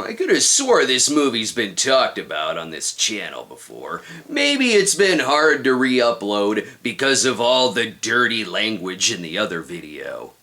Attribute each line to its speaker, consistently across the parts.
Speaker 1: I could have swore this movie's been talked about on this channel before. Maybe it's been hard to re-upload because of all the dirty language in the other video.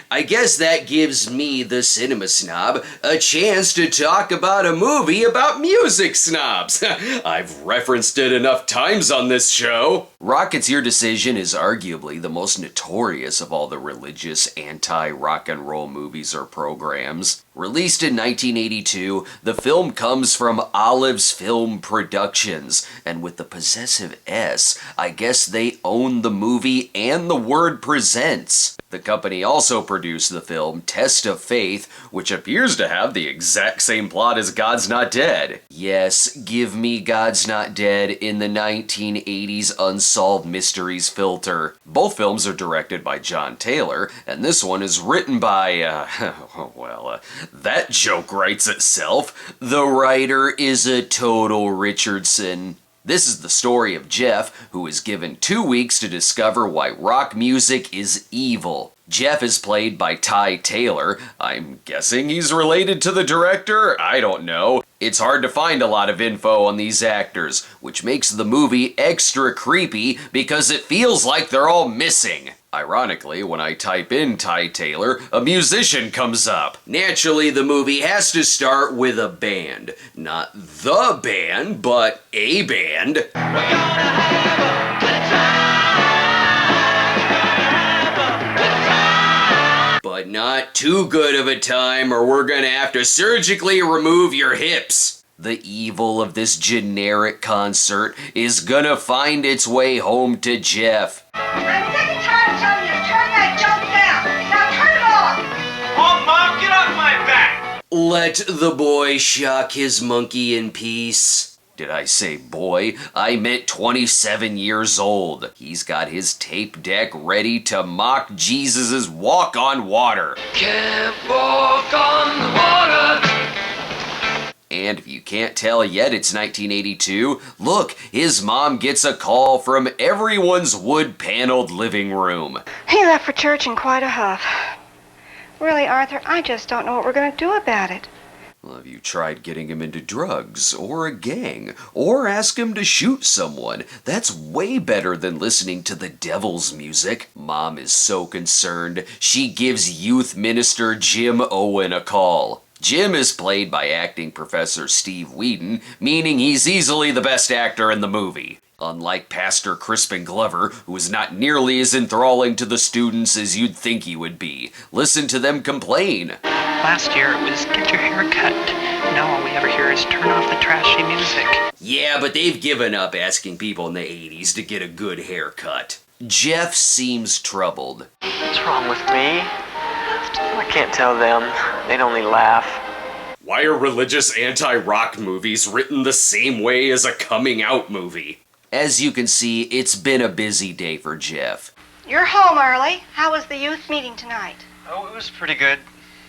Speaker 1: I guess that gives me, the Cinema Snob, a chance to talk about a movie about music snobs. I've referenced it enough times on this show. Rocket's Your Decision is arguably the most notorious of all the religious anti-rock and roll movies or programs. Released in 1982, the film comes from Olive's Film Productions, and with the possessive S, I guess they own the movie and the word presents. The company also produced the film Test of Faith, which appears to have the exact same plot as God's Not Dead. Yes, give me God's Not Dead in the 1980s Unsolved Mysteries filter. Both films are directed by John Taylor, and this one is written by, that joke writes itself. The writer is a total Richardson. This is the story of Jeff, who is given 2 weeks to discover why rock music is evil. Jeff is played by Ty Taylor. I'm guessing he's related to the director? I don't know. It's hard to find a lot of info on these actors, which makes the movie extra creepy because it feels like they're all missing. Ironically, when I type in Ty Taylor, a musician comes up. Naturally, the movie has to start with a band. Not the band, but a band. We're gonna have a good time. But not too good of a time, or we're gonna have to surgically remove your hips. The evil of this generic concert is gonna find its way home to Jeff. Let the boy shock his monkey in peace. Did I say boy? I meant 27 years old. He's got his tape deck ready to mock Jesus' walk on water. Can't walk on the water. And if you can't tell yet, it's 1982. Look, his mom gets a call from everyone's wood-paneled living room.
Speaker 2: He left for church in quite a huff. Really, Arthur, I just don't know what we're going to do about it.
Speaker 1: Well, have you tried getting him into drugs, or a gang, or ask him to shoot someone? That's way better than listening to the devil's music. Mom is so concerned, she gives youth minister Jim Owen a call. Jim is played by acting professor Steve Whedon, meaning he's easily the best actor in the movie. Unlike Pastor Crispin Glover, who is not nearly as enthralling to the students as you'd think he would be. Listen to them complain.
Speaker 3: Last year it was get your hair cut. Now all we ever hear is turn off the trashy music.
Speaker 1: Yeah, but they've given up asking people in the 80s to get a good haircut. Jeff seems troubled.
Speaker 4: What's wrong with me? I can't tell them. They'd only laugh.
Speaker 1: Why are religious anti-rock movies written the same way as a coming-out movie? As you can see, it's been a busy day for Jeff.
Speaker 2: You're home early. How was the youth meeting tonight?
Speaker 4: Oh, it was pretty good.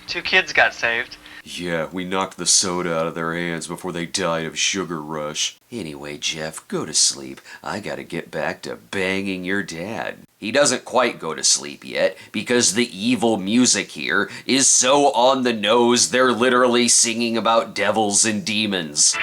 Speaker 4: 2 kids got saved.
Speaker 1: Yeah, we knocked the soda out of their hands before they died of sugar rush. Anyway, Jeff, go to sleep. I gotta get back to banging your dad. He doesn't quite go to sleep yet, because the evil music here is so on the nose they're literally singing about devils and demons.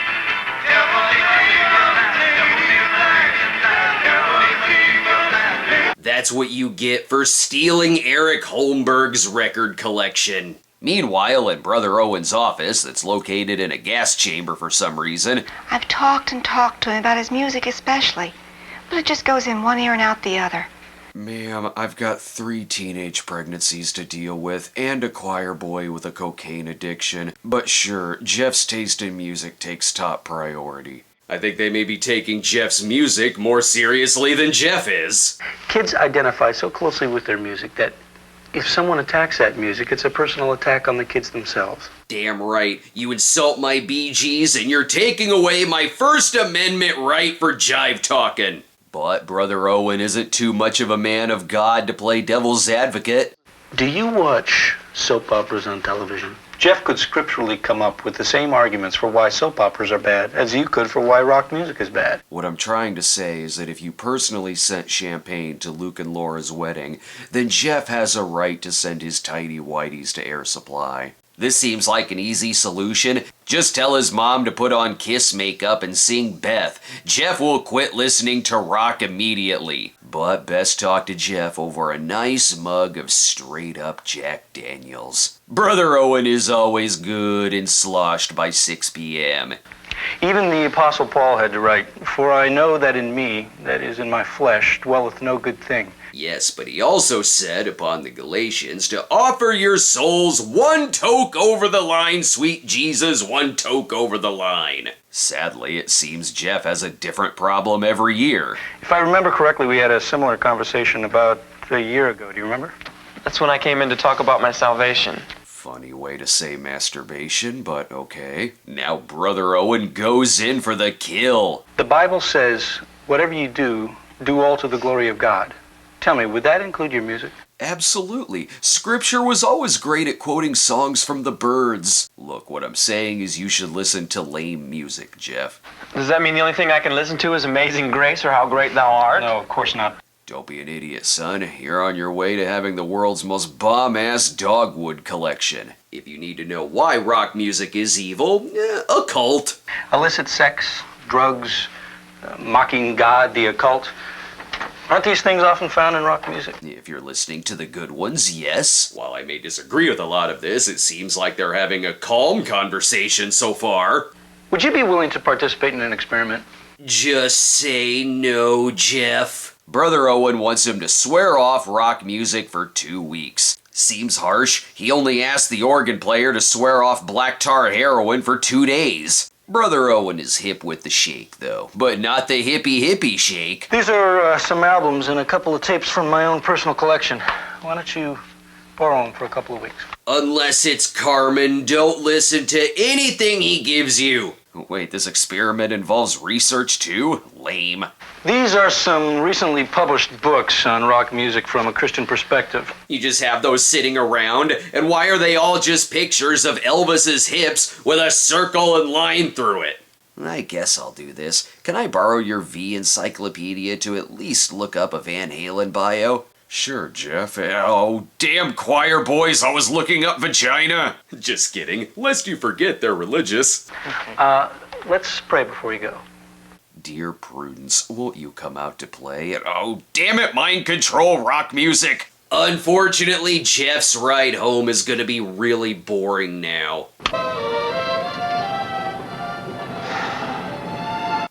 Speaker 1: That's what you get for stealing Eric Holmberg's record collection. Meanwhile, in Brother Owen's office, that's located in a gas chamber for some reason,
Speaker 2: I've talked and talked to him about his music especially, but it just goes in one ear and out the other.
Speaker 1: Ma'am, I've got 3 teenage pregnancies to deal with, and a choir boy with a cocaine addiction. But sure, Jeff's taste in music takes top priority. I think they may be taking Jeff's music more seriously than Jeff is.
Speaker 5: Kids identify so closely with their music that if someone attacks that music, it's a personal attack on the kids themselves.
Speaker 1: Damn right. You insult my Bee Gees and you're taking away my First Amendment right for jive talking. But Brother Owen isn't too much of a man of God to play devil's advocate.
Speaker 5: Do you watch soap operas on television? Jeff could scripturally come up with the same arguments for why soap operas are bad as you could for why rock music is bad.
Speaker 1: What I'm trying to say is that if you personally sent champagne to Luke and Laura's wedding, then Jeff has a right to send his tidy whities to Air Supply. This seems like an easy solution. Just tell his mom to put on Kiss makeup and sing Beth. Jeff will quit listening to rock immediately. But best talk to Jeff over a nice mug of straight-up Jack Daniels. Brother Owen is always good and sloshed by 6 p.m.
Speaker 5: Even the Apostle Paul had to write, "For I know that in me, that is in my flesh, dwelleth no good thing."
Speaker 1: Yes, but he also said upon the Galatians to offer your souls one toke over the line, sweet Jesus, one toke over the line. Sadly, it seems Jeff has a different problem every year.
Speaker 5: If I remember correctly, we had a similar conversation about a year ago. Do you remember?
Speaker 4: That's when I came in to talk about my salvation.
Speaker 1: Funny way to say masturbation, but okay. Now Brother Owen goes in for the kill.
Speaker 5: The Bible says, whatever you do, do all to the glory of God. Tell me, would that include your music?
Speaker 1: Absolutely. Scripture was always great at quoting songs from the Byrds. Look, what I'm saying is you should listen to lame music, Jeff.
Speaker 4: Does that mean the only thing I can listen to is Amazing Grace or How Great Thou Art?
Speaker 5: No, of course not.
Speaker 1: Don't be an idiot, son. You're on your way to having the world's most bomb-ass dogwood collection. If you need to know why rock music is evil, a cult.
Speaker 5: Illicit sex, drugs, mocking God, the occult. Aren't these things often found in rock music?
Speaker 1: If you're listening to the good ones, yes. While I may disagree with a lot of this, it seems like they're having a calm conversation so far.
Speaker 5: Would you be willing to participate in an experiment?
Speaker 1: Just say no, Jeff. Brother Owen wants him to swear off rock music for 2 weeks. Seems harsh. He only asked the organ player to swear off black tar heroin for 2 days. Brother Owen is hip with the shake, though, but not the hippie shake.
Speaker 5: These are some albums and a couple of tapes from my own personal collection. Why don't you borrow them for a couple of weeks?
Speaker 1: Unless it's Carmen, don't listen to anything he gives you. Wait, this experiment involves research too? Lame.
Speaker 5: These are some recently published books on rock music from a Christian perspective.
Speaker 1: You just have those sitting around, and why are they all just pictures of Elvis's hips with a circle and line through it? I guess I'll do this. Can I borrow your V encyclopedia to at least look up a Van Halen bio? Sure, Jeff. Oh, damn choir boys, I was looking up vagina. Just kidding, lest you forget they're religious.
Speaker 5: Let's pray before you go.
Speaker 1: Dear Prudence, won't you come out to play? Oh, damn it, mind control rock music! Unfortunately, Jeff's ride home is gonna be really boring now.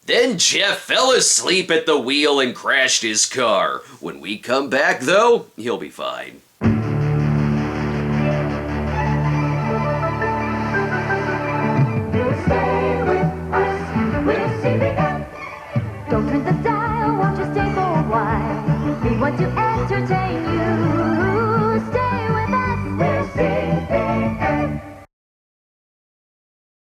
Speaker 1: Then Jeff fell asleep at the wheel and crashed his car. When we come back, though, he'll be fine.
Speaker 6: Don't turn the dial, won't you stay for a while? We want to entertain you. Stay with us. We're CBS.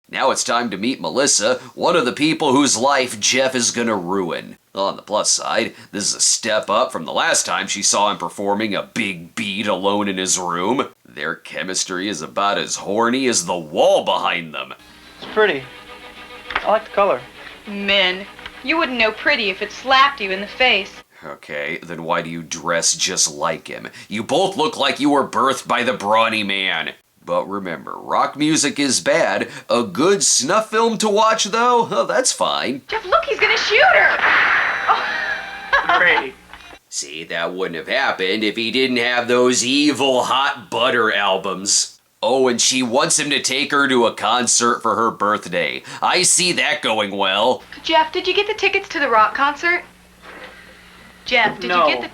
Speaker 1: Now it's time to meet Melissa, one of the people whose life Jeff is gonna ruin. On the plus side, this is a step up from the last time she saw him performing a big beat alone in his room. Their chemistry is about as horny as the wall behind them.
Speaker 4: It's pretty. I like the color.
Speaker 7: Men. You wouldn't know pretty if it slapped you in the face.
Speaker 1: Okay, then why do you dress just like him? You both look like you were birthed by the brawny man. But remember, rock music is bad. A good snuff film to watch, though? Oh, that's fine.
Speaker 7: Jeff, look, he's gonna shoot her! Oh.
Speaker 4: Great.
Speaker 1: See, that wouldn't have happened if he didn't have those evil hot butter albums. Oh, and she wants him to take her to a concert for her birthday. I see that going well.
Speaker 7: Jeff, did you get the tickets to the rock concert? Jeff, did you get the...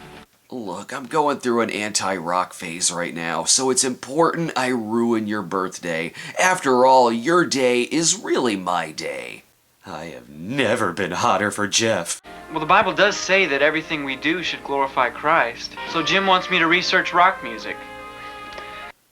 Speaker 1: Look, I'm going through an anti-rock phase right now, so it's important I ruin your birthday. After all, your day is really my day. I have never been hotter for Jeff.
Speaker 4: Well, the Bible does say that everything we do should glorify Christ. So Jim wants me to research rock music.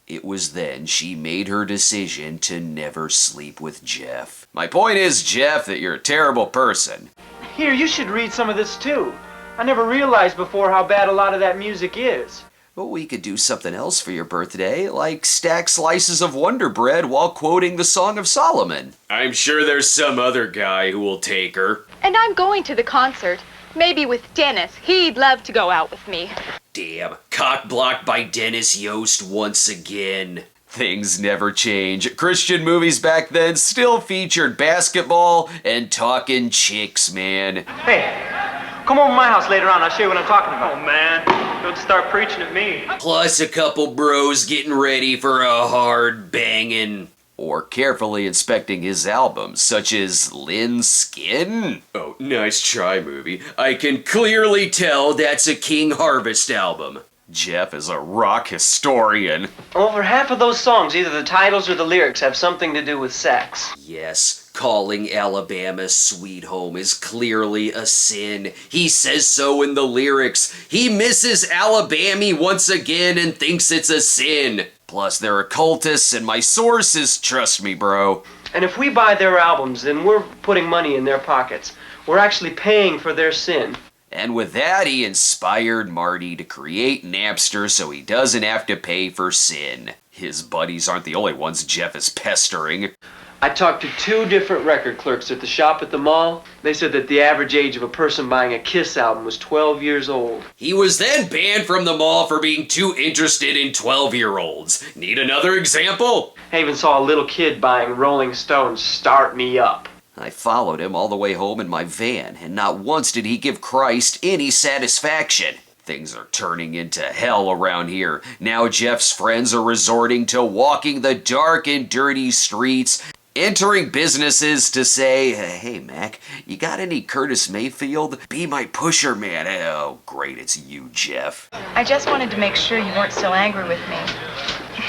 Speaker 1: It was then she made her decision to never sleep with Jeff. My point is, Jeff, that you're a terrible person.
Speaker 8: Here, you should read some of this too. I never realized before how bad a lot of that music is.
Speaker 1: But we could do something else for your birthday, like stack slices of Wonder Bread while quoting the Song of Solomon. I'm sure there's some other guy who will take her.
Speaker 7: And I'm going to the concert. Maybe with Dennis. He'd love to go out with me.
Speaker 1: Damn, cock-blocked by Dennis Yost once again. Things never change. Christian movies back then still featured basketball and talking chicks, man.
Speaker 8: Hey, come over to my house later on. I'll show you what I'm talking about.
Speaker 4: Oh man, don't start preaching at me.
Speaker 1: Plus a couple bros getting ready for a hard banging. Or carefully inspecting his albums, such as Lynn's Skin. Oh, nice try, movie. I can clearly tell that's a King Harvest album. Jeff is a rock historian.
Speaker 8: Over half of those songs, either the titles or the lyrics, have something to do with sex.
Speaker 1: Yes, calling Alabama sweet home is clearly a sin. He says so in the lyrics. He misses Alabama once again and thinks it's a sin. Plus, they're occultists, and my sources trust me, bro.
Speaker 8: And if we buy their albums, then we're putting money in their pockets. We're actually paying for their sin.
Speaker 1: And with that, he inspired Marty to create Napster so he doesn't have to pay for sin. His buddies aren't the only ones Jeff is pestering.
Speaker 8: I talked to 2 different record clerks at the shop at the mall. They said that the average age of a person buying a Kiss album was 12 years old.
Speaker 1: He was then banned from the mall for being too interested in 12-year-olds. Need another example?
Speaker 8: I even saw a little kid buying Rolling Stone's Start Me Up.
Speaker 1: I followed him all the way home in my van, and not once did he give Christ any satisfaction. Things are turning into hell around here. Now Jeff's friends are resorting to walking the dark and dirty streets, entering businesses to say, hey Mac, you got any Curtis Mayfield? Be my pusher, man. Oh, great, it's you, Jeff.
Speaker 7: I just wanted to make sure you weren't so angry with me.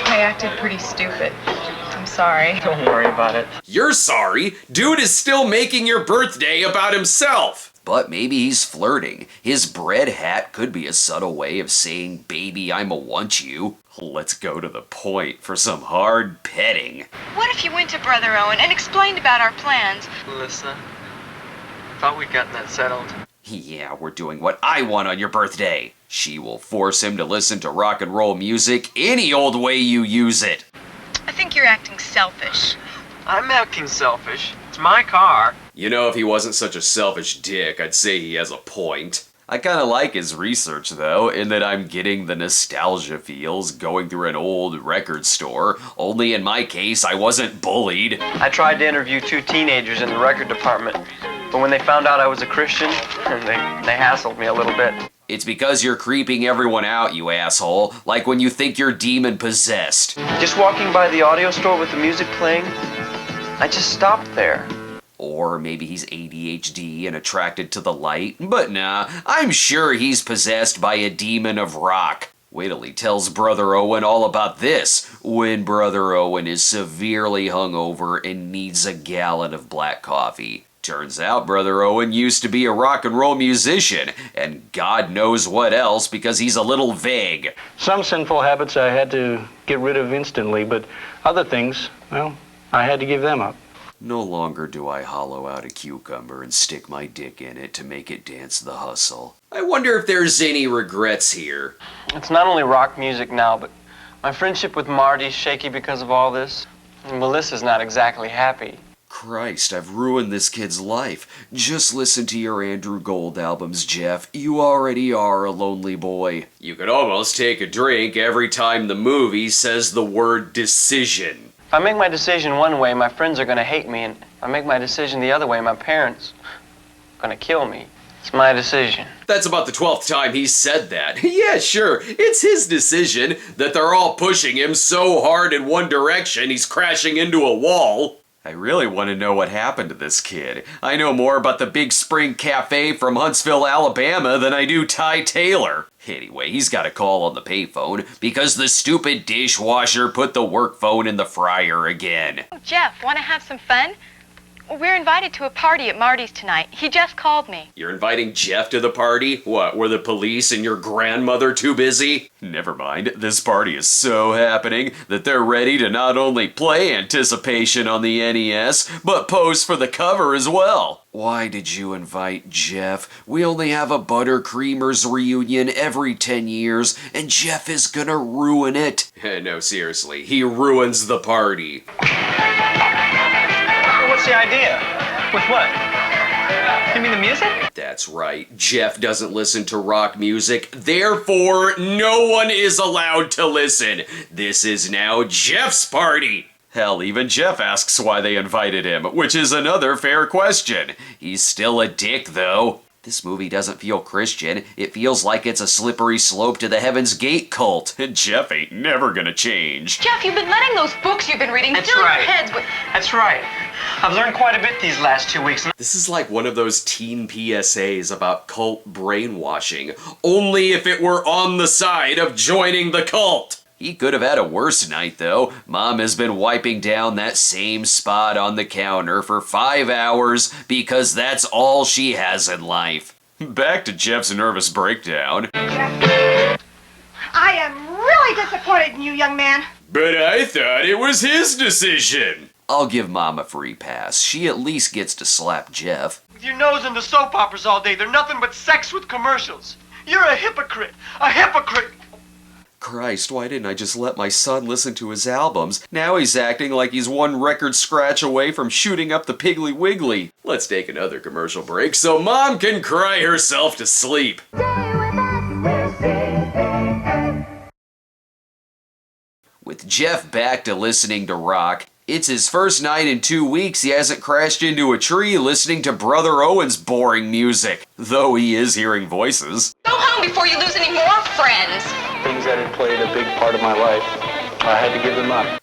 Speaker 7: I acted pretty stupid. I'm sorry.
Speaker 8: Don't worry about it.
Speaker 1: You're sorry? Dude is still making your birthday about himself. But maybe he's flirting. His bread hat could be a subtle way of saying, baby, I'ma want you. Let's go to the point for some hard petting.
Speaker 7: What if you went to Brother Owen and explained about our plans?
Speaker 4: Melissa, I thought we'd gotten that settled.
Speaker 1: Yeah, we're doing what I want on your birthday. She will force him to listen to rock and roll music any old way you use it.
Speaker 7: I think you're acting selfish.
Speaker 4: I'm acting selfish. It's my car.
Speaker 1: You know, if he wasn't such a selfish dick, I'd say he has a point. I kinda like his research, though, in that I'm getting the nostalgia feels going through an old record store, only in my case, I wasn't bullied.
Speaker 8: I tried to interview 2 teenagers in the record department, but when they found out I was a Christian, they hassled me a little bit.
Speaker 1: It's because you're creeping everyone out, you asshole, like when you think you're demon-possessed.
Speaker 8: Just walking by the audio store with the music playing, I just stopped there.
Speaker 1: Or maybe he's ADHD and attracted to the light, but nah, I'm sure he's possessed by a demon of rock. Wait till he tells Brother Owen all about this, when Brother Owen is severely hungover and needs a gallon of black coffee. Turns out Brother Owen used to be a rock and roll musician, and God knows what else because he's a little vague.
Speaker 5: Some sinful habits I had to get rid of instantly, but other things, well, I had to give them up.
Speaker 1: No longer do I hollow out a cucumber and stick my dick in it to make it dance the hustle. I wonder if there's any regrets here.
Speaker 8: It's not only rock music now, but my friendship with Marty's shaky because of all this. And Melissa's not exactly happy.
Speaker 1: Christ, I've ruined this kid's life. Just listen to your Andrew Gold albums, Jeff. You already are a lonely boy. You could almost take a drink every time the movie says the word decision.
Speaker 8: If I make my decision one way, my friends are going to hate me, and if I make my decision the other way, my parents are going to kill me. It's my decision.
Speaker 1: That's about the 12th time he's said that. Yeah, sure, it's his decision that they're all pushing him so hard in one direction he's crashing into a wall. I really want to know what happened to this kid. I know more about the Big Spring Cafe from Huntsville, Alabama than I do Ty Taylor. Anyway, he's got a call on the payphone because the stupid dishwasher put the work phone in the fryer again.
Speaker 7: Oh, Jeff, want to have some fun? We're invited to a party at Marty's tonight. He just called me.
Speaker 1: You're inviting Jeff to the party? What, were the police and your grandmother too busy? Never mind, this party is so happening that they're ready to not only play Anticipation on the NES, but pose for the cover as well. Why did you invite Jeff? We only have a Buttercreamers reunion every 10 years, and Jeff is gonna ruin it. No, seriously, he ruins the party.
Speaker 8: What's the idea? With what?
Speaker 3: You mean the music?
Speaker 1: That's right, Jeff doesn't listen to rock music, therefore no one is allowed to listen. This is now Jeff's party. Hell, even Jeff asks why they invited him, which is another fair question. He's still a dick, though. This movie doesn't feel Christian. It feels like it's a slippery slope to the Heaven's Gate cult. Jeff ain't never gonna change.
Speaker 7: Jeff, you've been letting those books you've been reading
Speaker 3: That's
Speaker 7: fill your
Speaker 3: right.
Speaker 7: heads with...
Speaker 3: That's right. I've learned quite a bit these last 2 weeks.
Speaker 1: This is like one of those teen PSAs about cult brainwashing, only if it were on the side of joining the cult. He could have had a worse night, though. Mom has been wiping down that same spot on the counter for 5 hours because that's all she has in life. Back to Jeff's nervous breakdown.
Speaker 2: I am really disappointed in you, young man.
Speaker 1: But I thought it was his decision. I'll give Mom a free pass. She at least gets to slap Jeff.
Speaker 9: With your nose in the soap operas all day, they're nothing but sex with commercials. You're a hypocrite. A hypocrite.
Speaker 1: Christ, why didn't I just let my son listen to his albums? Now he's acting like he's one record scratch away from shooting up the Piggly Wiggly. Let's take another commercial break so Mom can cry herself to sleep. With Jeff back to listening to rock, it's his first night in 2 weeks he hasn't crashed into a tree listening to Brother Owen's boring music, though he is hearing voices.
Speaker 7: Go home before you lose any more friends.
Speaker 5: Things that had played a big part of my life, I had to give them up.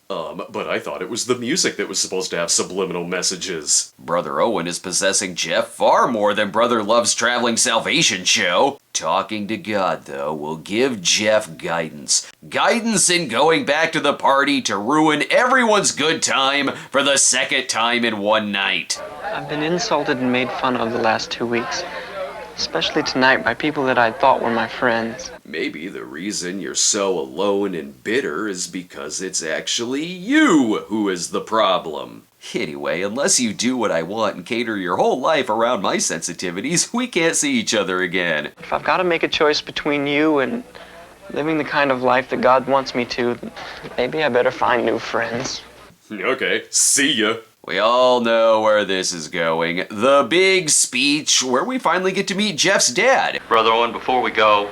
Speaker 1: But I thought it was the music that was supposed to have subliminal messages. Brother Owen is possessing Jeff far more than Brother Love's Traveling Salvation Show. Talking to God, though, will give Jeff guidance. Guidance in going back to the party to ruin everyone's good time for the second time in one night.
Speaker 8: I've been insulted and made fun of the last 2 weeks. Especially tonight by people that I thought were my friends.
Speaker 1: Maybe the reason you're so alone and bitter is because it's actually you who is the problem. Anyway, unless you do what I want and cater your whole life around my sensitivities, we can't see each other again.
Speaker 8: If I've got to make a choice between you and living the kind of life that God wants me to, then maybe I better find new friends.
Speaker 1: Okay, see ya. We all know where this is going. The big speech where we finally get to meet Jeff's dad.
Speaker 10: Brother Owen, before we go,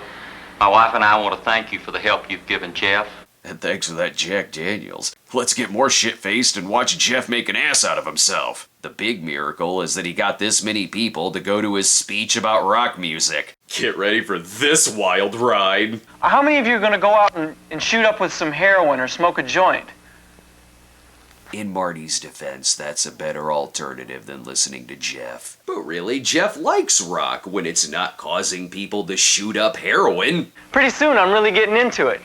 Speaker 10: my wife and I want to thank you for the help you've given Jeff.
Speaker 1: And thanks for that Jack Daniels. Let's get more shit-faced and watch Jeff make an ass out of himself. The big miracle is that he got this many people to go to his speech about rock music. Get ready for this wild ride.
Speaker 8: How many of you are going to go out and shoot up with some heroin or smoke a joint?
Speaker 1: In Marty's defense, that's a better alternative than listening to Jeff. But really, Jeff likes rock when it's not causing people to shoot up heroin.
Speaker 8: Pretty soon I'm really getting into it.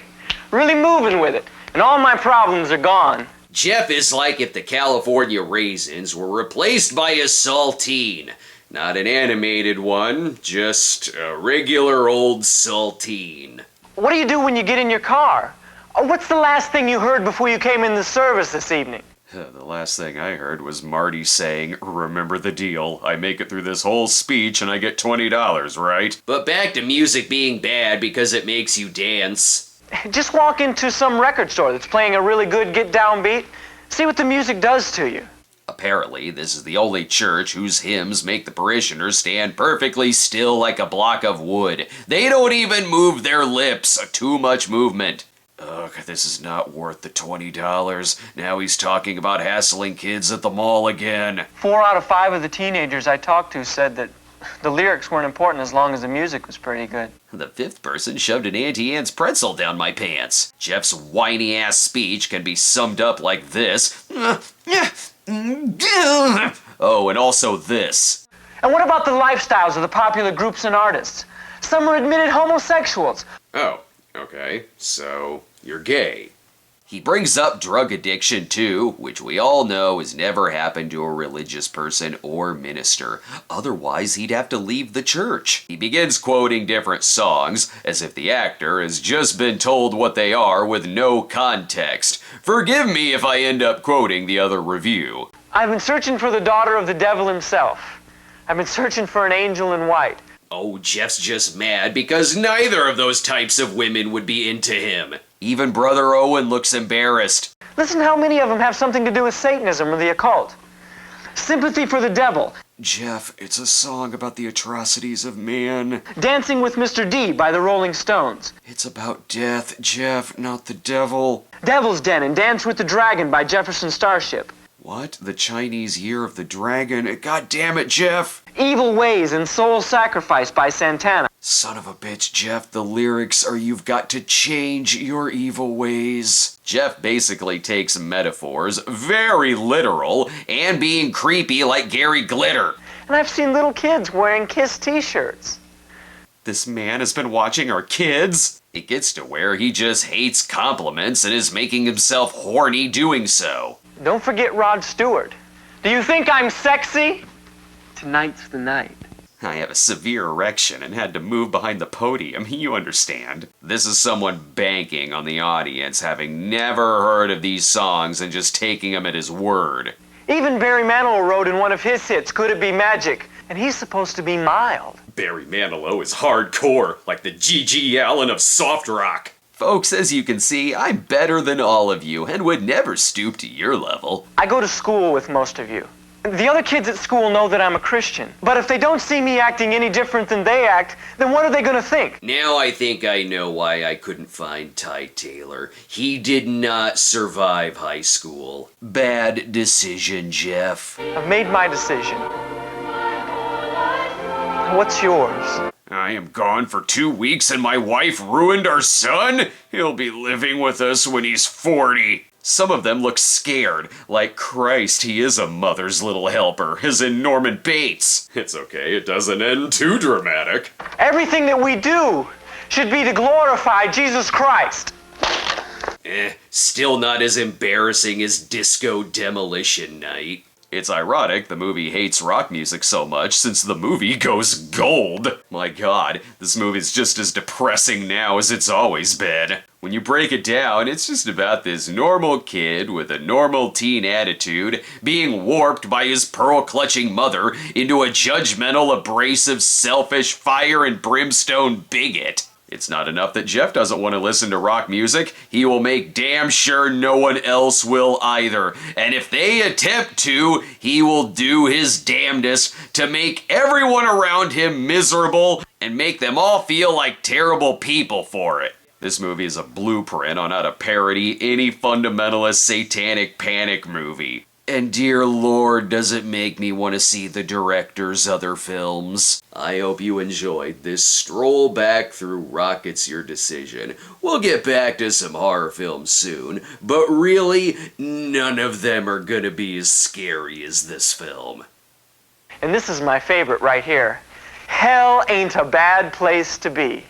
Speaker 8: Really moving with it. And all my problems are gone.
Speaker 1: Jeff is like if the California Raisins were replaced by a saltine. Not an animated one, just a regular old saltine.
Speaker 8: What do you do when you get in your car? What's the last thing you heard before you came in the service this evening?
Speaker 1: The last thing I heard was Marty saying, "Remember the deal. I make it through this whole speech and I get $20, right?" But back to music being bad because it makes you dance.
Speaker 8: Just walk into some record store that's playing a really good get-down beat. See what the music does to you.
Speaker 1: Apparently, this is the only church whose hymns make the parishioners stand perfectly still like a block of wood. They don't even move their lips. Too much movement. Ugh, this is not worth the $20. Now he's talking about hassling kids at the mall again.
Speaker 8: 4 out of 5 of the teenagers I talked to said that the lyrics weren't important as long as the music was pretty good.
Speaker 1: The 5th person shoved an Auntie Anne's pretzel down my pants. Jeff's whiny-ass speech can be summed up like this. Oh, and also this.
Speaker 8: And what about the lifestyles of the popular groups and artists? Some are admitted homosexuals.
Speaker 1: Oh, okay, so you're gay. He brings up drug addiction too, which we all know has never happened to a religious person or minister. Otherwise, he'd have to leave the church. He begins quoting different songs, as if the actor has just been told what they are with no context. Forgive me if I end up quoting the other review.
Speaker 8: I've been searching for the daughter of the devil himself. I've been searching for an angel in white.
Speaker 1: Oh, Jeff's just mad because neither of those types of women would be into him. Even Brother Owen looks embarrassed.
Speaker 8: Listen how many of them have something to do with Satanism or the occult. Sympathy for the devil.
Speaker 1: Jeff, it's a song about the atrocities of man.
Speaker 8: Dancing with Mr. D by the Rolling Stones.
Speaker 1: It's about death, Jeff, not the devil.
Speaker 8: Devil's Den and Dance with the Dragon by Jefferson Starship.
Speaker 1: What? The Chinese Year of the Dragon? God damn it, Jeff!
Speaker 8: Evil Ways and Soul Sacrifice by Santana.
Speaker 1: Son of a bitch, Jeff, the lyrics are "you've got to change your evil ways." Jeff basically takes metaphors, very literal, and being creepy like Gary Glitter.
Speaker 8: And I've seen little kids wearing Kiss t-shirts.
Speaker 1: This man has been watching our kids? It gets to where he just hates compliments and is making himself horny doing so.
Speaker 8: Don't forget Rod Stewart. Do you think I'm sexy? Tonight's the night.
Speaker 1: I have a severe erection and had to move behind the podium, you understand. This is someone banking on the audience having never heard of these songs and just taking him at his word.
Speaker 8: Even Barry Manilow wrote in one of his hits, Could It Be Magic? And he's supposed to be mild.
Speaker 1: Barry Manilow is hardcore, like the G.G. Allen of soft rock. Folks, as you can see, I'm better than all of you and would never stoop to your level.
Speaker 8: I go to school with most of you. The other kids at school know that I'm a Christian. But if they don't see me acting any different than they act, then what are they going to think?
Speaker 1: Now I think I know why I couldn't find Ty Taylor. He did not survive high school. Bad decision, Jeff.
Speaker 8: I've made my decision. What's yours?
Speaker 1: I am gone for 2 weeks and my wife ruined our son? He'll be living with us when he's 40. Some of them look scared, like Christ, he is a mother's little helper, as in Norman Bates. It's okay, it doesn't end too dramatic.
Speaker 8: Everything that we do should be to glorify Jesus Christ.
Speaker 1: Still not as embarrassing as Disco Demolition Night. It's ironic the movie hates rock music so much since the movie goes gold. My god, this movie's just as depressing now as it's always been. When you break it down, it's just about this normal kid with a normal teen attitude being warped by his pearl-clutching mother into a judgmental, abrasive, selfish, fire and brimstone bigot. It's not enough that Jeff doesn't want to listen to rock music, he will make damn sure no one else will either. And if they attempt to, he will do his damnedest to make everyone around him miserable and make them all feel like terrible people for it. This movie is a blueprint on how to parody any fundamentalist satanic panic movie. And dear Lord, does it make me want to see the director's other films. I hope you enjoyed this stroll back through Rocket's Your Decision. We'll get back to some horror films soon, but really, none of them are gonna be as scary as this film.
Speaker 8: And this is my favorite right here. Hell ain't a bad place to be.